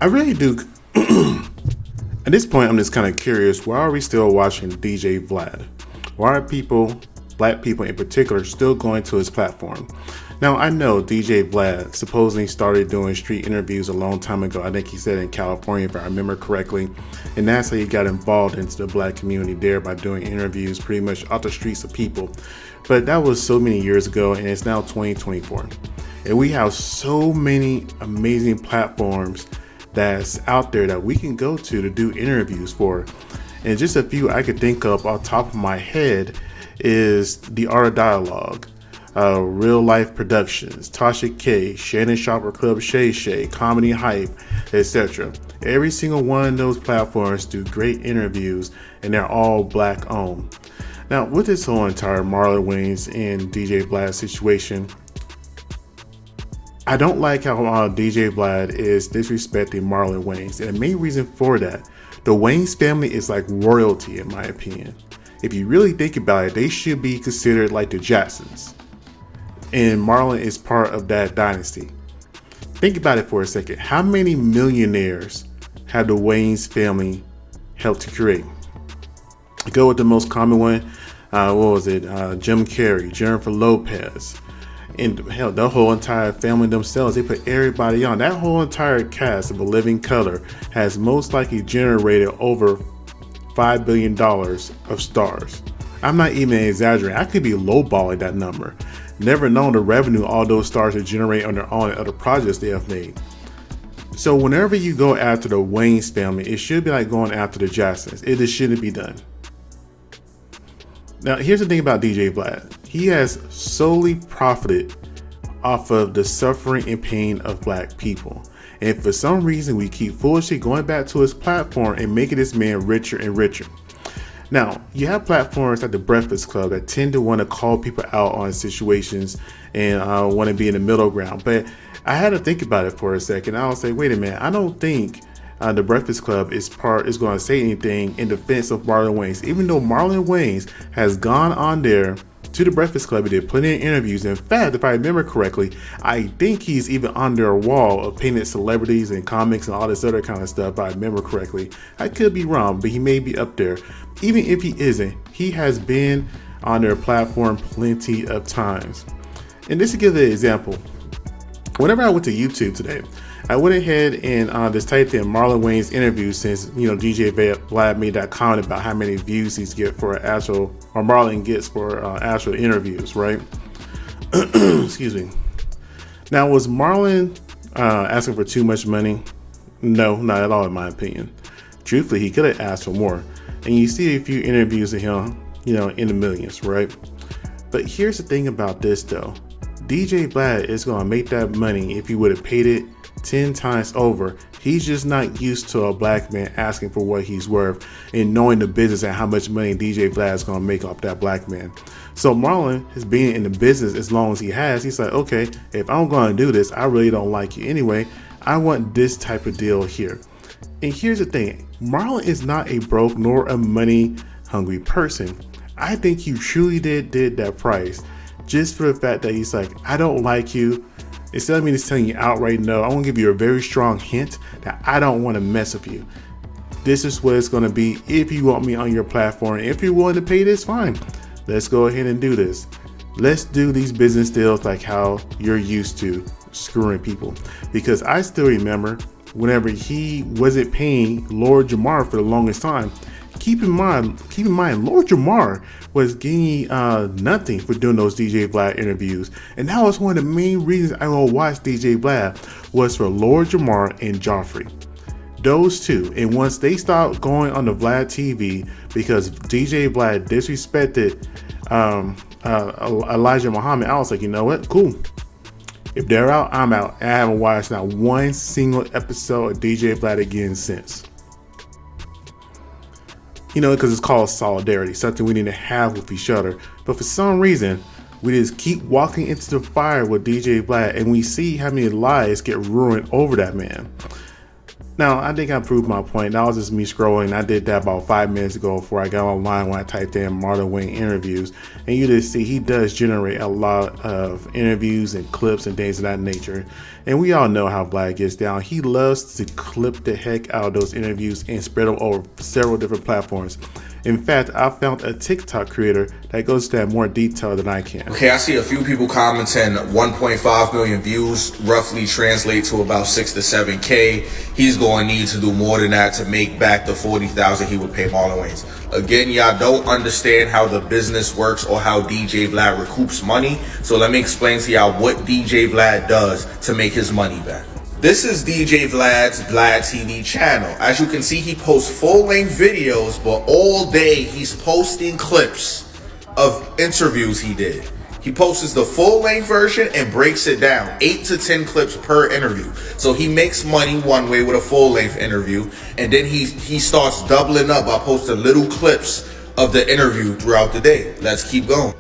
I really do. At this point, I'm just kind of curious. Why are we still watching DJ Vlad? Why are people, black people in particular, still going to his platform? Now, I know DJ Vlad supposedly started doing street interviews a long time ago. I think he said in California, if I remember correctly. And that's how he got involved into the black community there, by doing interviews pretty much off the streets of people. But that was so many years ago, and it's now 2024. And we have so many amazing platforms that's out there that we can go to do interviews for. And just a few I could think of off the top of my head is The Art of Dialogue, Real Life Productions, Tasha K, Shannon Shopper Club, Shay Shay, Comedy Hype, etc. Every single one of those platforms do great interviews, and they're all black owned. Now, with this whole entire Marlon Wayans and DJ Vlad situation, I don't like how DJ Vlad is disrespecting Marlon Wayans. And the main reason for that, the Wayans family is like royalty, in my opinion. If you really think about it, they should be considered like the Jacksons. And Marlon is part of that dynasty. Think about it for a second. How many millionaires have the Wayans family helped to create? Go with the most common one. Jim Carrey, Jennifer Lopez. And hell, the whole entire family themselves, they put everybody on. That whole entire cast of A Living Color has most likely generated over $5 billion of stars. I'm not even exaggerating. I could be lowballing that number. Never known the revenue all those stars to generate on their own and other projects they have made. So whenever you go after the Wayans family, it should be like going after the Jacksons. It just shouldn't be done. Now, here's the thing about DJ Vlad. He has solely profited off of the suffering and pain of black people. And for some reason, we keep foolishly going back to his platform and making this man richer and richer. Now, you have platforms like the Breakfast Club that tend to want to call people out on situations and want to be in the middle ground. But I had to think about it for a second. I was like, wait a minute, I don't think the Breakfast Club is going to say anything in defense of Marlon Wayans, even though Marlon Wayans has gone on there to the Breakfast Club and did plenty of interviews. In fact, if I remember correctly, I think he's even under a wall of painted celebrities and comics and all this other kind of stuff, if I remember correctly. I could be wrong, but he may be up there. Even if he isn't, he has been on their platform plenty of times. And just to give an example, whenever I went to YouTube today, I went ahead and just typed in Marlon Wayans interview, since DJ Vlad made that comment about how many views he's get for Marlon gets for actual interviews, right? Excuse me. Now, was Marlon asking for too much money? No, not at all, in my opinion. Truthfully, he could have asked for more. And you see a few interviews of him, in the millions, right? But here's the thing about this, though. DJ Vlad is going to make that money if he would have paid it 10 times over. He's just not used to a black man asking for what he's worth and knowing the business and how much money DJ Vlad is going to make off that black man. So Marlon has been in the business as long as he has. He's like, okay, if I'm going to do this, I really don't like you anyway. I want this type of deal here. And here's the thing. Marlon is not a broke nor a money hungry person. I think he truly did that price just for the fact that he's like, I don't like you. Instead of me just telling you outright no, I want to give you a very strong hint that I don't want to mess with you. This is what it's going to be if you want me on your platform. If you're willing to pay this, fine. Let's go ahead and do this. Let's do these business deals like how you're used to screwing people. Because I still remember whenever he wasn't paying Lord Jamar for the longest time. Keep in mind, Lord Jamar was getting nothing for doing those DJ Vlad interviews. And that was one of the main reasons I will watch DJ Vlad was for Lord Jamar and Joffrey. Those two. And once they stopped going on the Vlad TV because DJ Vlad disrespected Elijah Muhammad, I was like, you know what? Cool. If they're out, I'm out. I haven't watched not one single episode of DJ Vlad again since. Because it's called solidarity, something we need to have with each other. But for some reason, we just keep walking into the fire with DJ Vlad, and we see how many lives get ruined over that man. Now, I think I proved my point. That was just me scrolling. I did that about 5 minutes ago before I got online when I typed in Marlon Wayans interviews. And you just see he does generate a lot of interviews and clips and things of that nature. And we all know how Vlad gets down. He loves to clip the heck out of those interviews and spread them over several different platforms. In fact, I found a TikTok creator that goes into that more detail than I can. Okay, I see a few people commenting 1.5 million views roughly translate to about 6 to 7K. He's going to need to do more than that to make back the 40,000 he would pay Marlon Wayans. Again, y'all don't understand how the business works or how DJ Vlad recoups money. So let me explain to y'all what DJ Vlad does to make his money back. This is DJ Vlad's Vlad TV channel. As you can see, he posts full-length videos, but all day he's posting clips of interviews he did. He posts the full-length version and breaks it down, 8 to 10 clips per interview. So he makes money one way with a full-length interview, and then he starts doubling up by posting little clips of the interview throughout the day. Let's keep going.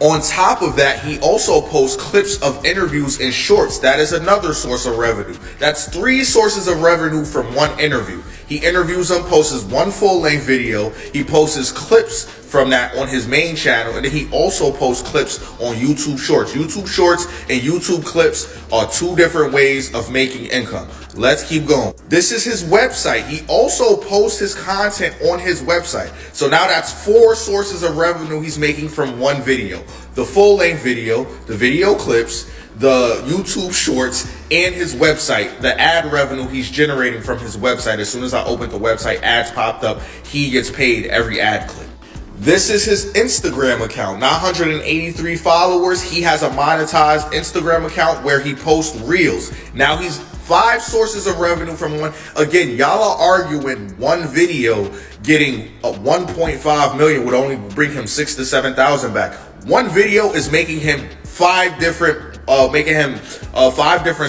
On top of that, he also posts clips of interviews and shorts. That is another source of revenue. That's 3 sources of revenue from one interview. He interviews them, posts one full-length video. He posts clips from that on his main channel, and then he also posts clips on YouTube Shorts. YouTube Shorts and YouTube clips are 2 different ways of making income. Let's keep going. This is his website. He also posts his content on his website. So now that's 4 sources of revenue he's making from one video. The full-length video, the video clips, the YouTube Shorts, and his website. The ad revenue he's generating from his website. As soon as I opened the website, ads popped up. He gets paid every ad clip. This is his Instagram account, 983 followers. He has a monetized Instagram account where he posts reels. Now he's 5 sources of revenue from one. Again, y'all are arguing one video getting a 1.5 million would only bring him 6 to 7,000 back. One video is making him 5 different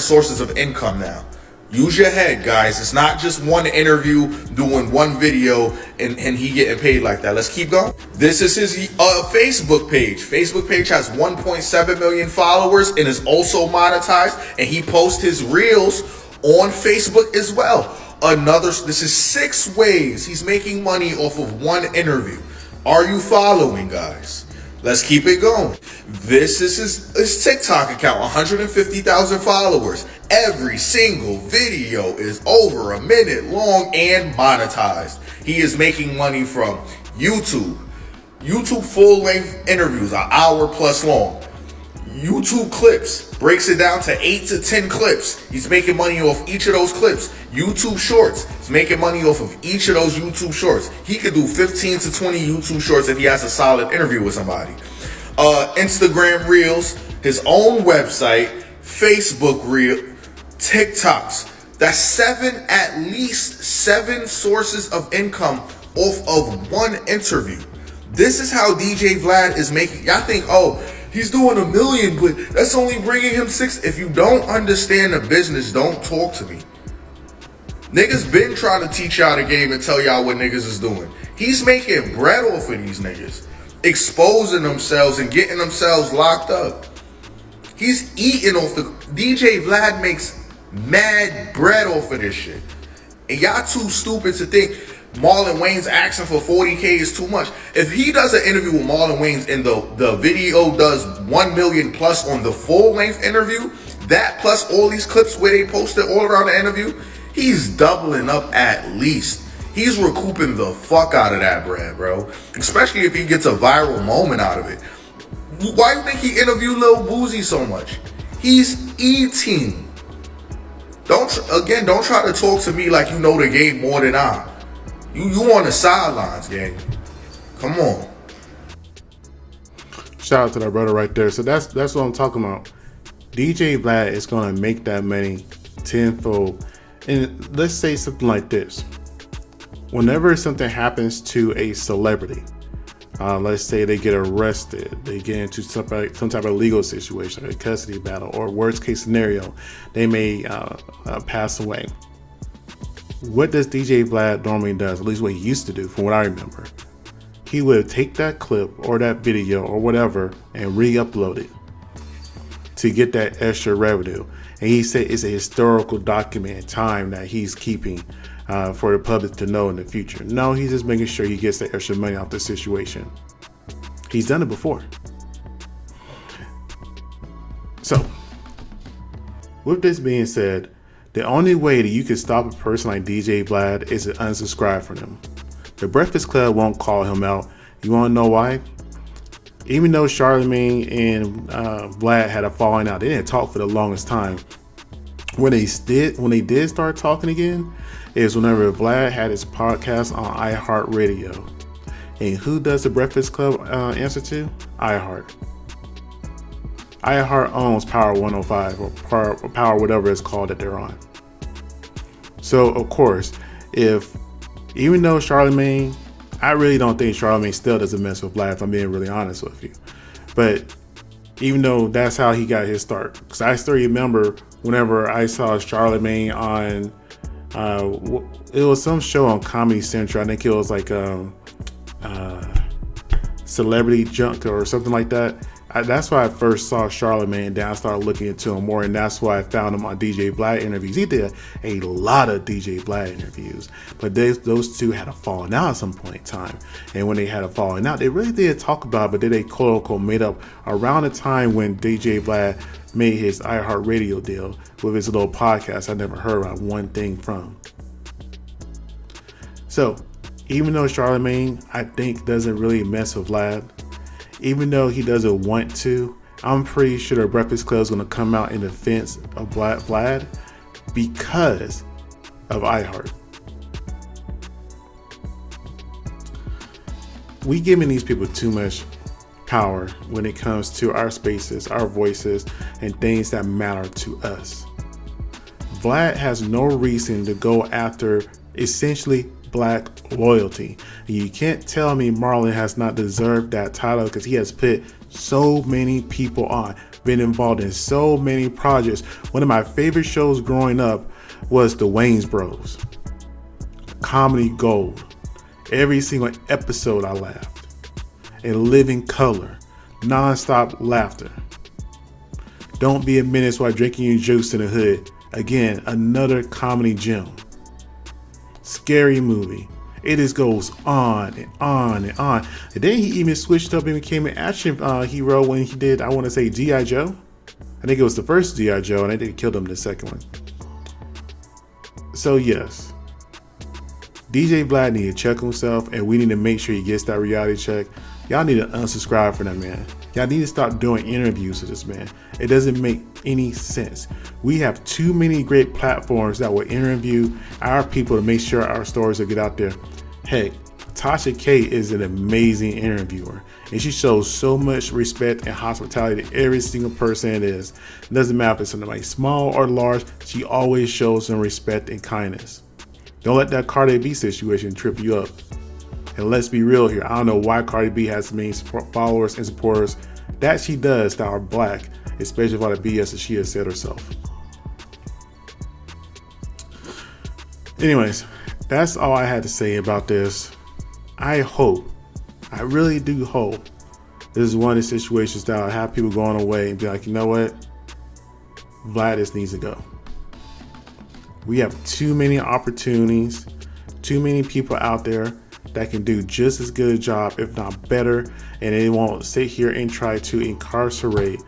sources of income now. Use your head, guys. It's not just one interview doing one video and he getting paid like that. Let's keep going. This is his Facebook page. Facebook page has 1.7 million followers and is also monetized. And he posts his reels on Facebook as well. This is 6 ways he's making money off of one interview. Are you following, guys? Let's keep it going. This is his TikTok account, 150,000 followers. Every single video is over a minute long and monetized. He is making money from YouTube full-length interviews, an hour plus long. YouTube clips, breaks it down to 8 to 10 clips. He's making money off each of those clips. YouTube Shorts, he's making money off of each of those YouTube Shorts. He could do 15 to 20 YouTube Shorts if he has a solid interview with somebody. Instagram Reels, his own website, Facebook Reel, TikToks. That's at least 7 sources of income off of one interview. This is how DJ Vlad is making. Y'all think, oh, he's doing $1 million, but that's only bringing him 6. If you don't understand the business, don't talk to me. Niggas been trying to teach y'all the game and tell y'all what niggas is doing. He's making bread off of these niggas, exposing themselves and getting themselves locked up. He's eating off the. DJ Vlad makes mad bread off of this shit. And y'all too stupid to think Marlon Wayans asking for 40K is too much. If he does an interview with Marlon Wayans and the video does 1 million plus on the full length interview, that plus all these clips where they posted all around the interview, he's doubling up at least. He's recouping the fuck out of that bread, bro. Especially if he gets a viral moment out of it. Why do you think he interviewed Lil Boozy so much? He's eating. Don't try to talk to me like you know the game more than I. You on the sidelines, gang. Come on. Shout out to that brother right there. So that's what I'm talking about. DJ Vlad is gonna make that money tenfold. And let's say something like this. Whenever something happens to a celebrity, let's say they get arrested, they get into some type of legal situation, like a custody battle, or worst case scenario, they may pass away. What does DJ Vlad normally does, at least what he used to do from what I remember, he would take that clip or that video or whatever and re-upload it. to get that extra revenue. And he said it's a historical document in time that he's keeping for the public to know in the future. No, he's just making sure he gets the extra money off the situation. He's done it before. So, with this being said, the only way that you can stop a person like DJ Vlad is to unsubscribe from him. The Breakfast Club won't call him out. You want to know why? Even though Charlamagne and Vlad had a falling out, they didn't talk for the longest time. When they did start talking again, is whenever Vlad had his podcast on iHeartRadio. And who does the Breakfast Club answer to? iHeart. iHeart owns Power 105 or Power whatever it's called that they're on. So of course, even though Charlamagne, I really don't think Charlamagne still doesn't mess with Vlad, if I'm being really honest with you. But even though that's how he got his start, because I still remember whenever I saw Charlamagne on, it was some show on Comedy Central. I think it was like Celebrity Junk or something like that. That's why I first saw Charlamagne, and then I started looking into him more, and that's why I found him on DJ Vlad interviews. He did a lot of DJ Vlad interviews, but those two had a falling out at some point in time. And when they had a falling out, they really did talk about it, but then they quote unquote made up around the time when DJ Vlad made his iHeartRadio deal with his little podcast I never heard about one thing from. So, even though Charlamagne, I think, doesn't really mess with Vlad, even though he doesn't want to, I'm pretty sure the Breakfast Club is going to come out in defense of Vlad because of iHeart. We giving these people too much power when it comes to our spaces, our voices, and things that matter to us. Vlad has no reason to go after essentially Black loyalty. And you can't tell me Marlon has not deserved that title, because he has put so many people on, been involved in so many projects. One of my favorite shows growing up was the Wayans Bros. Comedy gold. Every single episode I laughed. In living color. Non-stop laughter. Don't Be a Menace While Drinking Your Juice in the Hood. Again, another comedy gem. Scary Movie. It just goes on and on and on. And then he even switched up and became an action hero when he did, I want to say, G.I. Joe. I think it was the first G.I. Joe, and I think he killed him in the second one. So yes, DJ Vlad need to check himself, and we need to make sure he gets that reality check. Y'all need to unsubscribe from that man. Y'all need to stop doing interviews with this man. It doesn't make any sense. We have too many great platforms that will interview our people to make sure our stories will get out there. Heck, Tasha K is an amazing interviewer, and she shows so much respect and hospitality to every single person it is. It doesn't matter if it's somebody small or large, she always shows them respect and kindness. Don't let that Cardi B situation trip you up. And let's be real here. I don't know why Cardi B has many followers and supporters that she does that are Black, especially for the BS that she has said herself. Anyways, that's all I had to say about this. I really do hope this is one of the situations that I'll have people going away and be like, you know what? Vlad just needs to go. We have too many opportunities, too many people out there that can do just as good a job, if not better, and they won't sit here and try to incarcerate,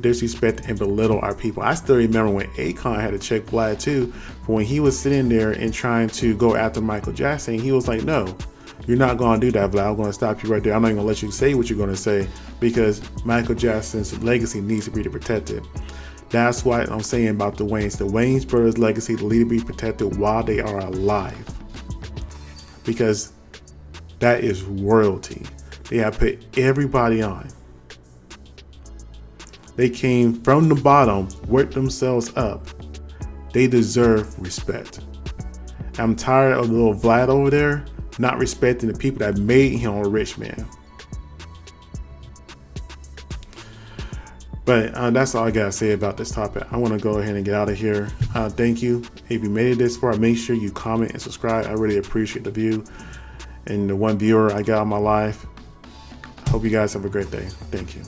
disrespect, and belittle our people. I still remember when Akon had to check Vlad too, for when he was sitting there and trying to go after Michael Jackson. He was like, no, you're not going to do that, Vlad. I'm going to stop you right there. I'm not even going to let you say what you're going to say, because Michael Jackson's legacy needs to be protected. That's what I'm saying about the Wayans. The Wayans brothers' legacy need to be protected while they are alive, because that is royalty. They have put everybody on. They came from the bottom, worked themselves up. They deserve respect. I'm tired of the little Vlad over there not respecting the people that made him a rich man. But that's all I gotta say about this topic. I want to go ahead and get out of here. Thank you. If you made it this far, make sure you comment and subscribe. I really appreciate the view and the one viewer I got in my life. Hope you guys have a great day. Thank you.